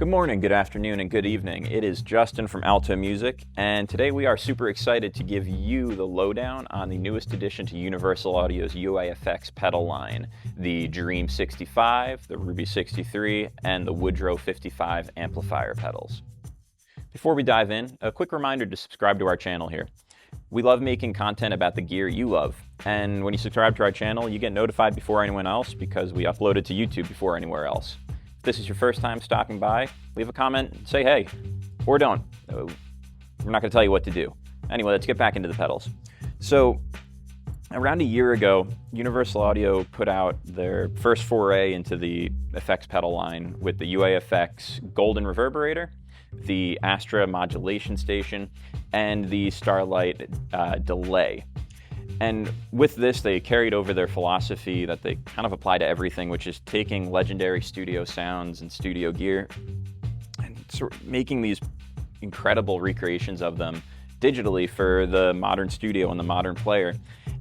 Good morning, good afternoon, and good evening. It is Justin from Alto Music, and today we are super excited to give you the lowdown on the newest addition to Universal Audio's UAFX pedal line, the Dream 65, the Ruby 63, and the Woodrow 55 amplifier pedals. Before we dive in, a quick reminder to subscribe to our channel here. We love making content about the gear you love, and when you subscribe to our channel, you get notified before anyone else because we upload it to YouTube before anywhere else. If this is your first time stopping by, leave a comment, say hey, or don't. We're not going to tell you what to do. Anyway, let's get back into the pedals. So, around a year ago, Universal Audio put out their first foray into the effects pedal line with the UAFX Golden Reverberator, the Astra Modulation Station, and the Starlight Delay. And with this, they carried over their philosophy that they kind of apply to everything, which is taking legendary studio sounds and studio gear and sort of making these incredible recreations of them digitally for the modern studio and the modern player.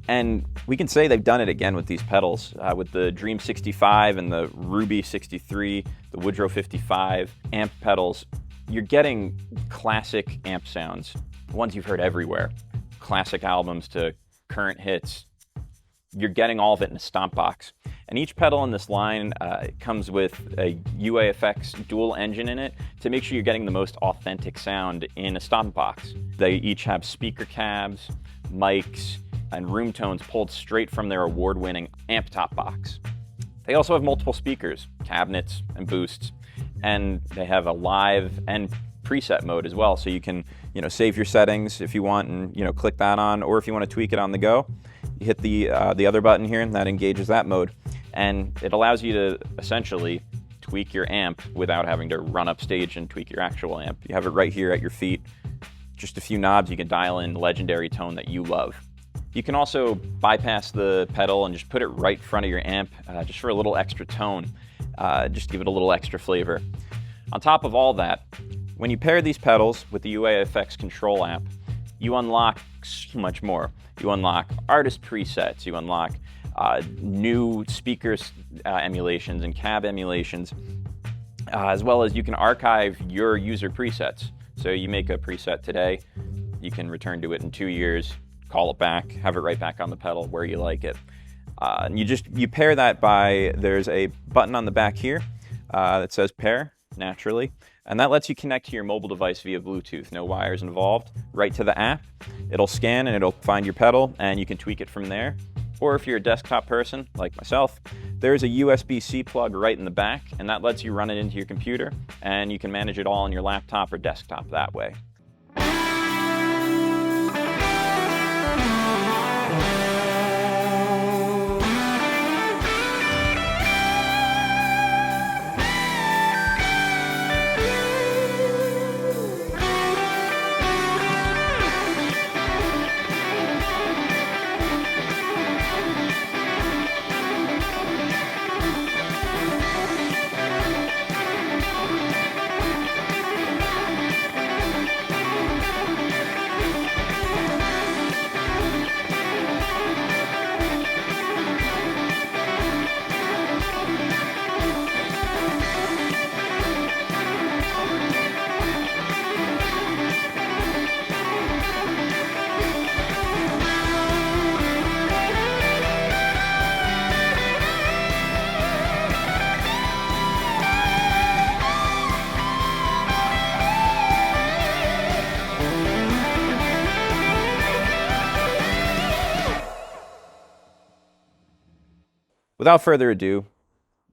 And we can say they've done it again with these pedals, with the Dream 65 and the Ruby 63, the Woodrow 55 amp pedals. You're getting classic amp sounds, ones you've heard everywhere, classic albums to current hits. You're getting all of it in a stompbox. And each pedal in this line comes with a UAFX dual engine in it to make sure you're getting the most authentic sound in a stompbox. They each have speaker cabs, mics, and room tones pulled straight from their award-winning amp top box. They also have multiple speakers, cabinets, and boosts, and they have a live and preset mode as well, so you can save your settings if you want and click that on, or if you want to tweak it on the go, you hit the other button here and that engages that mode, and it allows you to essentially tweak your amp without having to run upstage and tweak your actual amp. You have it right here at your feet, just a few knobs. You can dial in the legendary tone that you love. You can also bypass the pedal and just put it right in front of your amp, just for a little extra tone, just give it a little extra flavor. On top of all that, when you pair these pedals with the UAFX control app, you unlock so much more. You unlock artist presets, you unlock new speakers emulations and cab emulations, as well as you can archive your user presets. So you make a preset today, you can return to it in 2 years, call it back, have it right back on the pedal where you like it. And you pair that by, there's a button on the back here that says pair, naturally, and that lets you connect to your mobile device via Bluetooth, no wires involved, right to the app. It'll scan and it'll find your pedal and you can tweak it from there. Or if you're a desktop person, like myself, there's a USB-C plug right in the back, and that lets you run it into your computer, and you can manage it all on your laptop or desktop that way. Without further ado,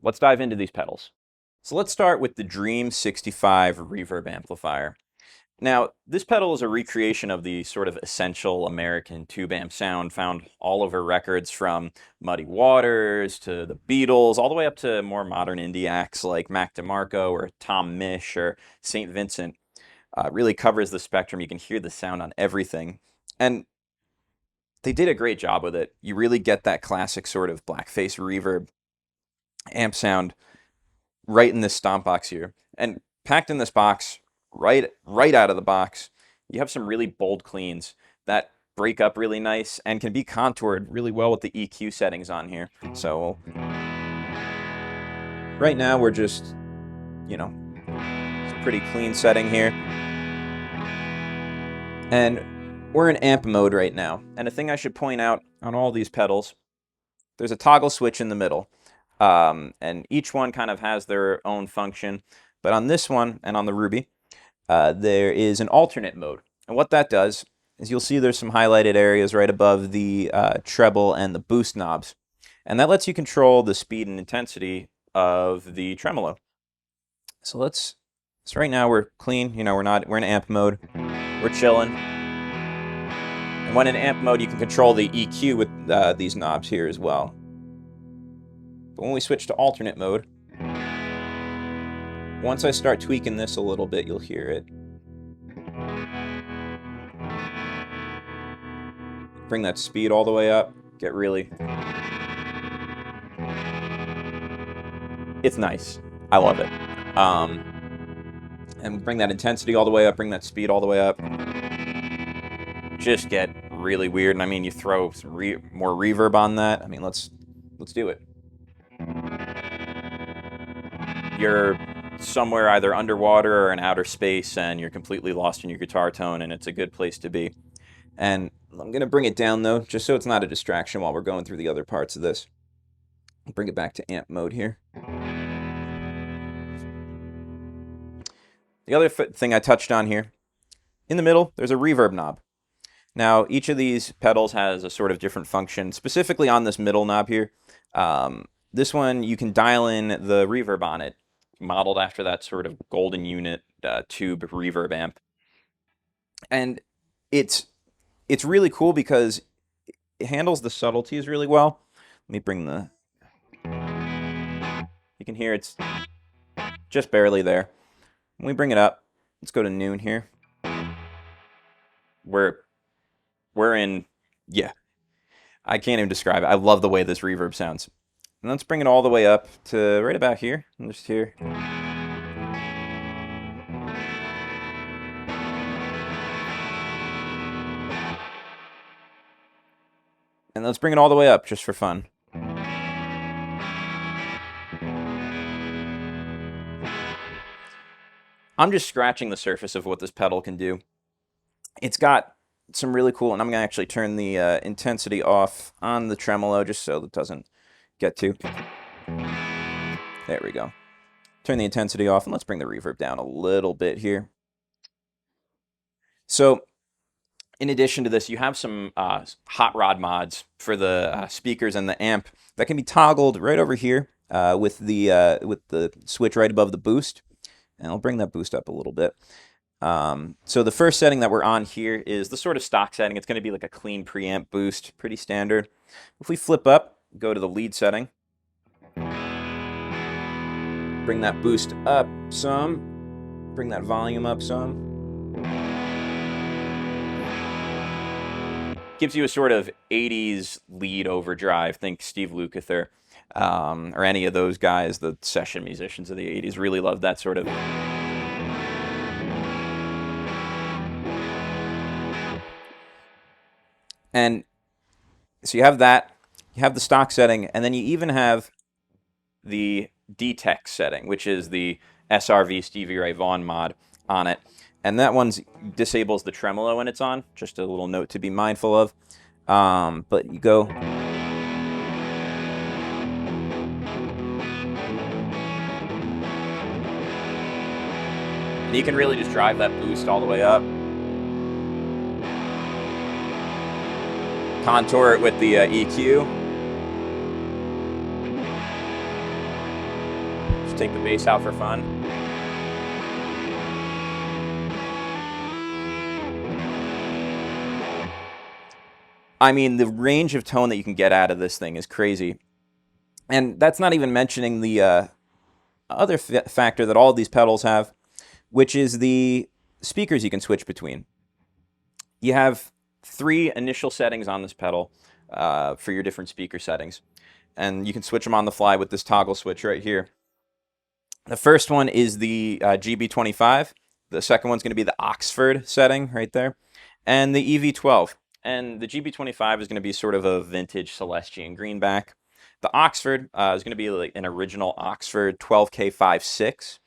let's dive into these pedals. So let's start with the Dream 65 Reverb amplifier. Now, this pedal is a recreation of the sort of essential American tube amp sound found all over records, from Muddy Waters to the Beatles, all the way up to more modern indie acts like Mac DeMarco or Tom Misch or St. Vincent. It really covers the spectrum. You can hear the sound on everything. And they did a great job with it. You really get that classic sort of blackface reverb amp sound right in this stomp box here. And packed in this box, right out of the box, you have some really bold cleans that break up really nice and can be contoured really well with the EQ settings on here. So right now we're just, Pretty clean setting here. And we're in amp mode right now. And a thing I should point out on all these pedals, there's a toggle switch in the middle. And each one kind of has their own function. But on this one and on the Ruby, there is an alternate mode. And what that does is you'll see there's some highlighted areas right above the treble and the boost knobs. And that lets you control the speed and intensity of the tremolo. So right now we're clean, we're in amp mode. We're chilling. And when in amp mode, you can control the EQ with these knobs here as well. But when we switch to alternate mode, once I start tweaking this a little bit, you'll hear it. Bring that speed all the way up. Get really... It's nice. I love it. And bring that intensity all the way up, bring that speed all the way up. Just get really weird. And I mean, you throw some more reverb on that. I mean, let's do it. You're somewhere either underwater or in outer space, and you're completely lost in your guitar tone, and it's a good place to be. And I'm going to bring it down, though, just so it's not a distraction while we're going through the other parts of this. I'll bring it back to amp mode here. The other thing I touched on here, in the middle, there's a reverb knob. Now, each of these pedals has a sort of different function. Specifically on this middle knob here, this one, you can dial in the reverb on it, modeled after that sort of golden unit tube reverb amp. And it's really cool because it handles the subtleties really well. Let me bring the... You can hear it's just barely there. When we bring it up, let's go to noon here. We're in, yeah. I can't even describe it. I love the way this reverb sounds. And let's bring it all the way up to right about here. And just here. And let's bring it all the way up just for fun. I'm just scratching the surface of what this pedal can do. It's got some really cool, and I'm going to actually turn the intensity off on the tremolo just so it doesn't get too... There we go. Turn the intensity off, and let's bring the reverb down a little bit here. So, in addition to this, you have some hot rod mods for the speakers and the amp that can be toggled right over here with the switch right above the boost. And I'll bring that boost up a little bit. So the first setting that we're on here is the sort of stock setting. It's going to be like a clean preamp boost, pretty standard. If we flip up, go to the lead setting, bring that boost up some, bring that volume up some. Gives you a sort of 80s lead overdrive. Think Steve Lukather. Or any of those guys, the session musicians of the 80s, really loved that sort of... And so you have that, you have the stock setting, and then you even have the D-Tech setting, which is the SRV Stevie Ray Vaughan mod on it. And that one disables the tremolo when it's on, just a little note to be mindful of. But you go... And you can really just drive that boost all the way up. Contour it with the EQ. Just take the bass out for fun. I mean, the range of tone that you can get out of this thing is crazy. And that's not even mentioning the other factor that all of these pedals have, which is the speakers you can switch between. You have 3 initial settings on this pedal for your different speaker settings, and you can switch them on the fly with this toggle switch right here. The first one is the GB25. The second one's going to be the Oxford setting right there, and the EV12. And the GB25 is going to be sort of a vintage Celestian greenback. The Oxford is going to be like an original Oxford 12K56.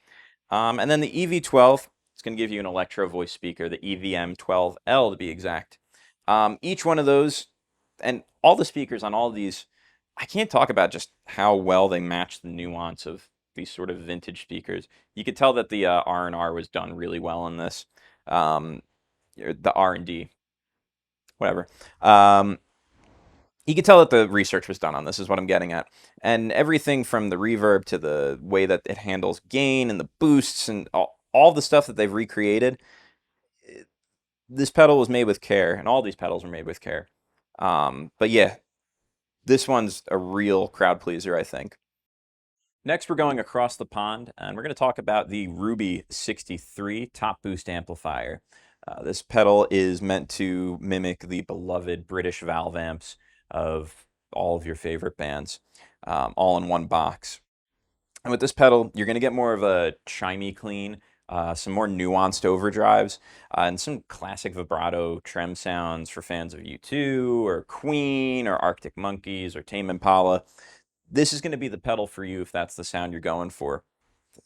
And then the EV12, it's going to give you an electro voice speaker, the EVM12L to be exact. Each one of those, and all the speakers on all of these, I can't talk about just how well they match the nuance of these sort of vintage speakers. You could tell that the R&R was done really well in this. The R&D, whatever. You could tell that the research was done on this, is what I'm getting at. And everything from the reverb to the way that it handles gain and the boosts and all the stuff that they've recreated, this pedal was made with care, and all these pedals were made with care. But yeah, this one's a real crowd pleaser, I think. Next, we're going across the pond, and we're going to talk about the Ruby 63 top boost amplifier. This pedal is meant to mimic the beloved British valve amps of all of your favorite bands, all in one box. And with this pedal, you're going to get more of a chimey clean, some more nuanced overdrives, and some classic vibrato trem sounds for fans of U2 or Queen or Arctic Monkeys or Tame Impala. This is going to be the pedal for you if that's the sound you're going for.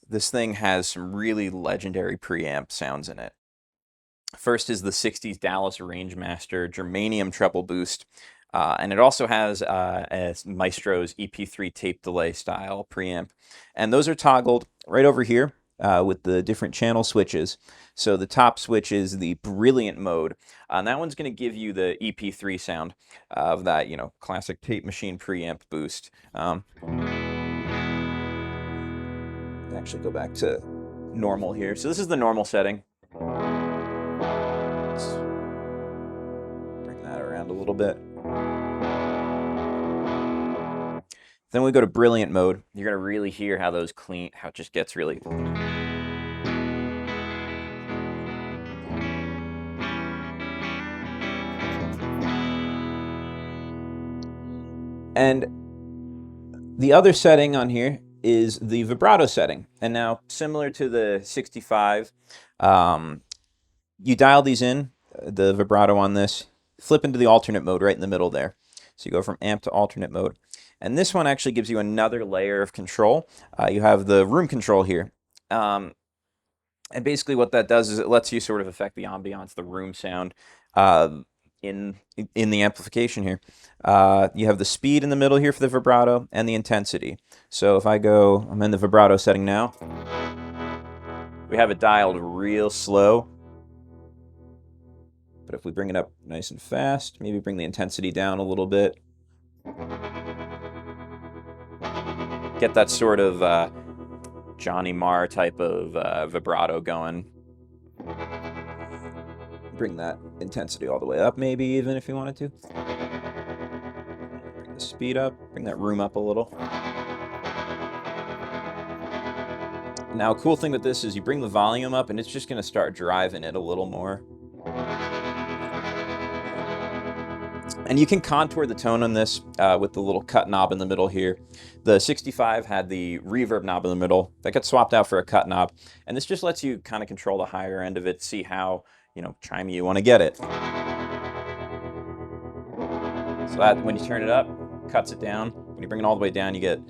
This thing has some really legendary preamp sounds in it. First is the 60s Dallas Rangemaster Germanium treble boost. And it also has a Maestro's EP3 tape delay style preamp. And those are toggled right over here with the different channel switches. So the top switch is the Brilliant mode. And that one's going to give you the EP3 sound of that, classic tape machine preamp boost. Actually go back to normal here. So this is the normal setting. Let's bring that around a little bit. Then we go to Brilliant mode. You're going to really hear how those clean, how it just gets really... And the other setting on here is the vibrato setting. And now, similar to the 65, you dial these in, the vibrato on this, flip into the alternate mode right in the middle there. So you go from amp to alternate mode. And this one actually gives you another layer of control. You have the room control here. And basically what that does is it lets you sort of affect the ambiance, the room sound in the amplification here. You have the speed in the middle here for the vibrato and the intensity. So if I'm in the vibrato setting now. We have it dialed real slow. But if we bring it up nice and fast, maybe bring the intensity down a little bit. Get that sort of Johnny Marr type of vibrato going. Bring that intensity all the way up, maybe even if you wanted to. Bring the speed up, bring that room up a little. Now, a cool thing with this is you bring the volume up and it's just going to start driving it a little more. And you can contour the tone on this with the little cut knob in the middle here. The 65 had the reverb knob in the middle. That got swapped out for a cut knob. And this just lets you kind of control the higher end of it, see how, chimey you want to get it. So that, when you turn it up, cuts it down. When you bring it all the way down, you get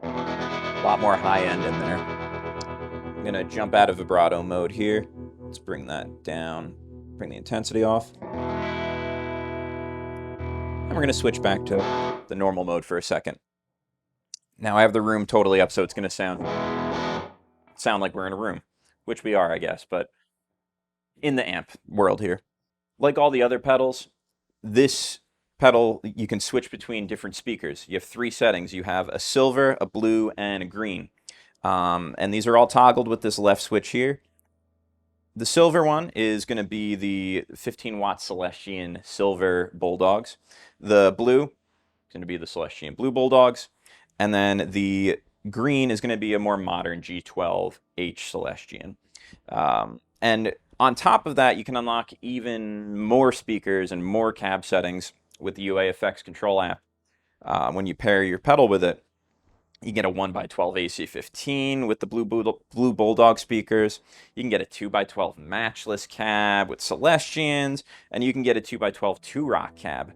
a lot more high end in there. I'm going to jump out of vibrato mode here. Let's bring that down, bring the intensity off. And we're going to switch back to the normal mode for a second. Now I have the room totally up, so it's going to sound like we're in a room, which we are, I guess, but in the amp world here. Like all the other pedals, this pedal, you can switch between different speakers. You have 3 settings. You have a silver, a blue, and a green. And these are all toggled with this left switch here. The silver one is going to be the 15-watt Celestian Silver Bulldogs. The blue is going to be the Celestian Blue Bulldogs. And then the green is going to be a more modern G12H Celestian. And on top of that, you can unlock even more speakers and more cab settings with the UAFX control app. When you pair your pedal with it, you get a 1x12 AC15 with the Blue Bulldog speakers. You can get a 2x12 matchless cab with Celestians, and you can get a 2x12 2-rock cab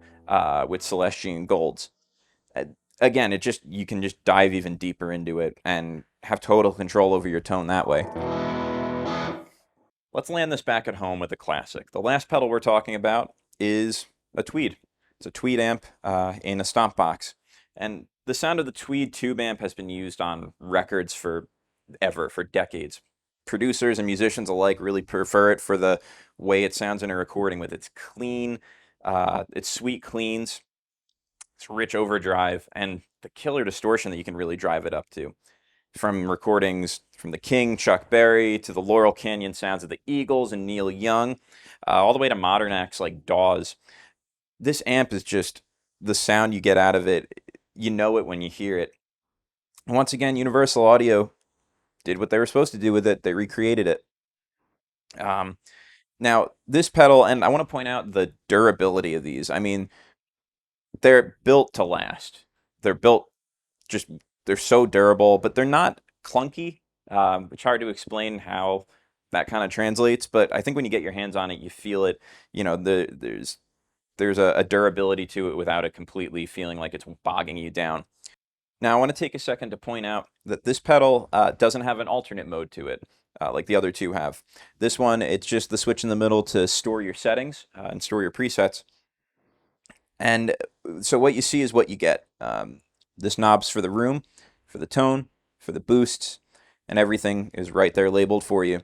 with Celestian Golds. again, you can just dive even deeper into it and have total control over your tone that way. Let's land this back at home with a classic. The last pedal we're talking about is a Tweed. It's a Tweed amp in a stompbox. And the sound of the Tweed tube amp has been used on records for decades. Producers and musicians alike really prefer it for the way it sounds in a recording, with its clean, its sweet cleans, its rich overdrive, and the killer distortion that you can really drive it up to. From recordings from the King, Chuck Berry, to the Laurel Canyon sounds of the Eagles and Neil Young, all the way to modern acts like Dawes. This amp is just the sound you get out of it. You know it when you hear it. And once again, Universal Audio did what they were supposed to do with it. They recreated it. Now, this pedal, and I want to point out the durability of these. I mean, they're built to last. They're built just, they're so durable, but they're not clunky. It's hard to explain how that kind of translates, but I think when you get your hands on it, you feel it. You know, there's a durability to it without it completely feeling like it's bogging you down. Now, I want to take a second to point out that this pedal doesn't have an alternate mode to it, like the other two have. This one, it's just the switch in the middle to store your settings and store your presets. And so what you see is what you get. This knob's for the room, for the tone, for the boosts, and everything is right there labeled for you.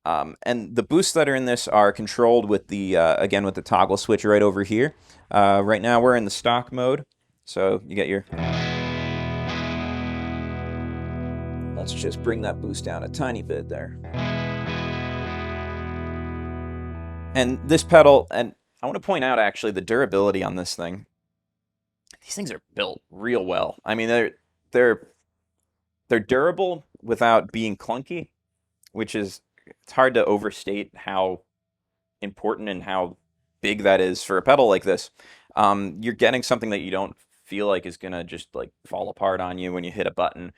And the boosts that are in this are controlled with the, again, with the toggle switch right over here. Right now we're in the stock mode, so you get your... Let's just bring that boost down a tiny bit there. And this pedal, and I want to point out actually the durability on this thing. These things are built real well. I mean, they're durable without being clunky, which is, it's hard to overstate how important and how big that is for a pedal like this. You're getting something that you don't feel like is gonna just like fall apart on you when you hit a button.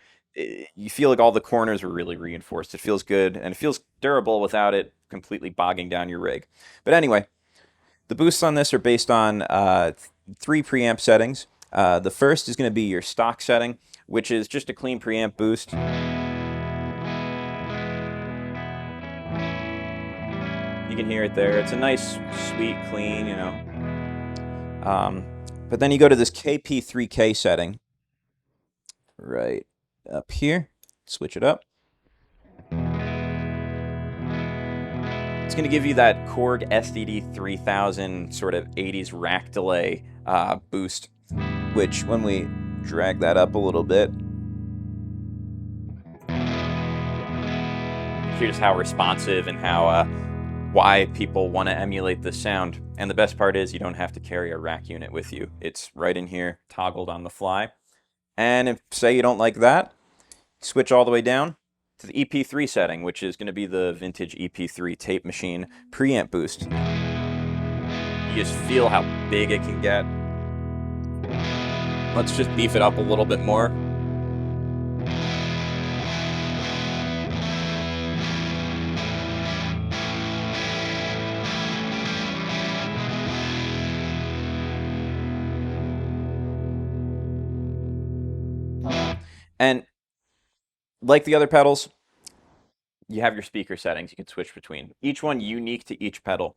You feel like all the corners are really reinforced. It feels good, and it feels durable without it completely bogging down your rig. But anyway, the boosts on this are based on 3 preamp settings. The first is going to be your stock setting, which is just a clean preamp boost. You can hear it there. It's a nice, sweet, clean, you know. But then you go to this KP3K setting, right up here. Switch it up. It's going to give you that Korg SDD 3000 sort of 80s rack delay boost, which when we drag that up a little bit, here's how responsive and how why people want to emulate this sound. And the best part is you don't have to carry a rack unit with you. It's right in here, toggled on the fly. And if, say, you don't like that, switch all the way down to the EP3 setting, which is going to be the vintage EP3 tape machine preamp boost. You just feel how big it can get. Let's just beef it up a little bit more. And like the other pedals, you have your speaker settings you can switch between. Each one unique to each pedal.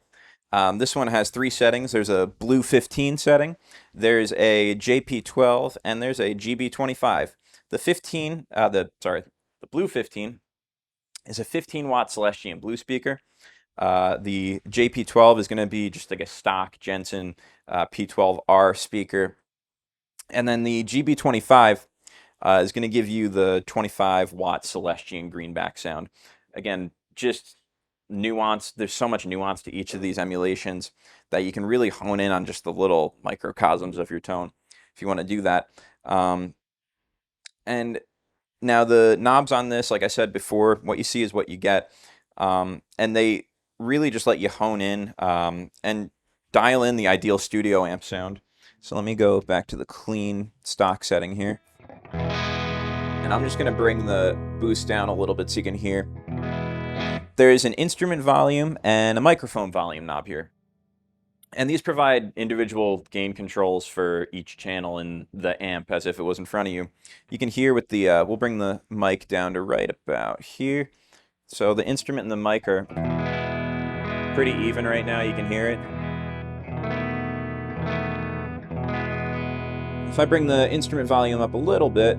This one has 3 settings. There's a Blue 15 setting, there's a JP12, and there's a GB25. The Blue 15 is a 15-watt Celestion Blue speaker. The JP12 is going to be just like a stock Jensen P12R speaker. And then the GB25 is going to give you the 25-watt Celestion greenback sound. Again, just nuance. There's so much nuance to each of these emulations that you can really hone in on just the little microcosms of your tone if you want to do that. And now the knobs on this, like I said before, what you see is what you get. And they really just let you hone in and dial in the ideal studio amp sound. So let me go back to the clean stock setting here. And I'm just going to bring the boost down a little bit so you can hear. There is an instrument volume and a microphone volume knob here. And these provide individual gain controls for each channel in the amp as if it was in front of you. You can hear with the, we'll bring the mic down to right about here. So the instrument and the mic are pretty even right now, you can hear it. If I bring the instrument volume up a little bit,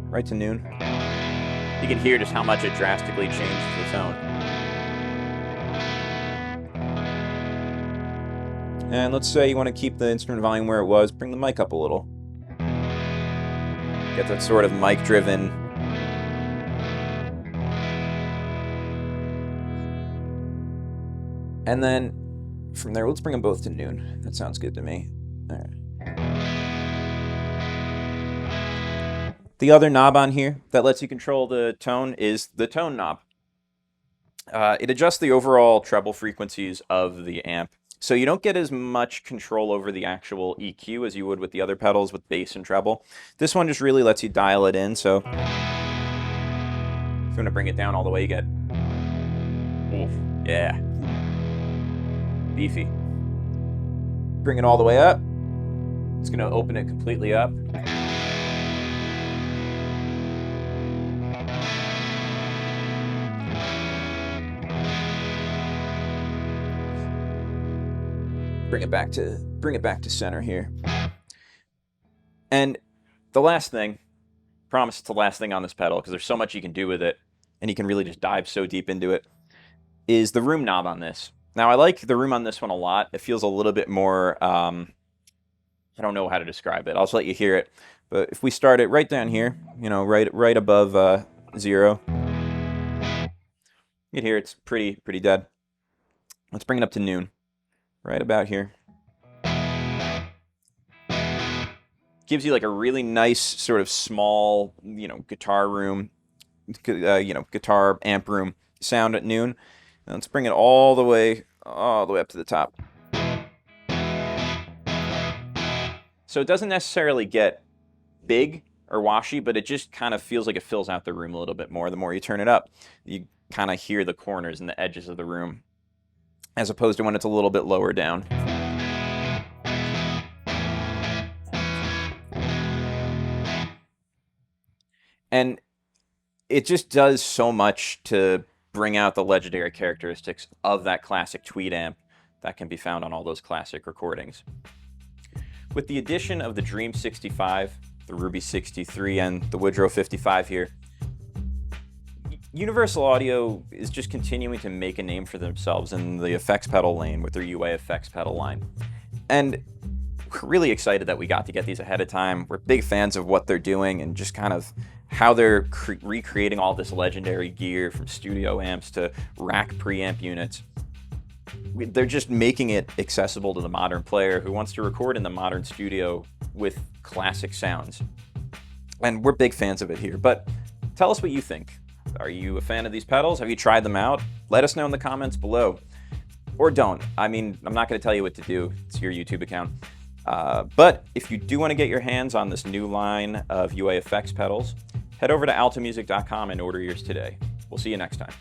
right to noon, you can hear just how much it drastically changes the tone. And let's say you want to keep the instrument volume where it was, bring the mic up a little. Get that sort of mic-driven. And then from there, let's bring them both to noon. That sounds good to me. All right. The other knob on here that lets you control the tone is the tone knob. It adjusts the overall treble frequencies of the amp. So you don't get as much control over the actual EQ as you would with the other pedals with bass and treble. This one just really lets you dial it in. So if you want to bring it down all the way, you get, oof, yeah, beefy. Bring it all the way up. It's going to open it completely up. Bring it back to center here. And the last thing, promise it's the last thing on this pedal because there's so much you can do with it and you can really just dive so deep into it, is the room knob on this. Now I like the room on this one a lot. It feels a little bit more, I don't know how to describe it. I'll just let you hear it. But if we start it right down here, you know, right above 0, you can hear it's pretty dead. Let's bring it up to noon. Right about here. Gives you like a really nice sort of small, you know, guitar room, guitar amp room sound at noon. And let's bring it all the way up to the top. So it doesn't necessarily get big or washy, but it just kind of feels like it fills out the room a little bit more. The more you turn it up, you kind of hear the corners and the edges of the room, as opposed to when it's a little bit lower down. And it just does so much to bring out the legendary characteristics of that classic tweed amp that can be found on all those classic recordings. With the addition of the Dream 65, the Ruby 63, and the Woodrow 55 here, Universal Audio is just continuing to make a name for themselves in the effects pedal lane with their UAFX pedal line. And we're really excited that we got to get these ahead of time. We're big fans of what they're doing and just kind of how they're recreating all this legendary gear, from studio amps to rack preamp units. They're just making it accessible to the modern player who wants to record in the modern studio with classic sounds. And we're big fans of it here. But tell us what you think. Are you a fan of these pedals? Have you tried them out? Let us know in the comments below. Or don't. I mean, I'm not going to tell you what to do. It's your YouTube account. But if you do want to get your hands on this new line of UAFX pedals, head over to altomusic.com and order yours today. We'll see you next time.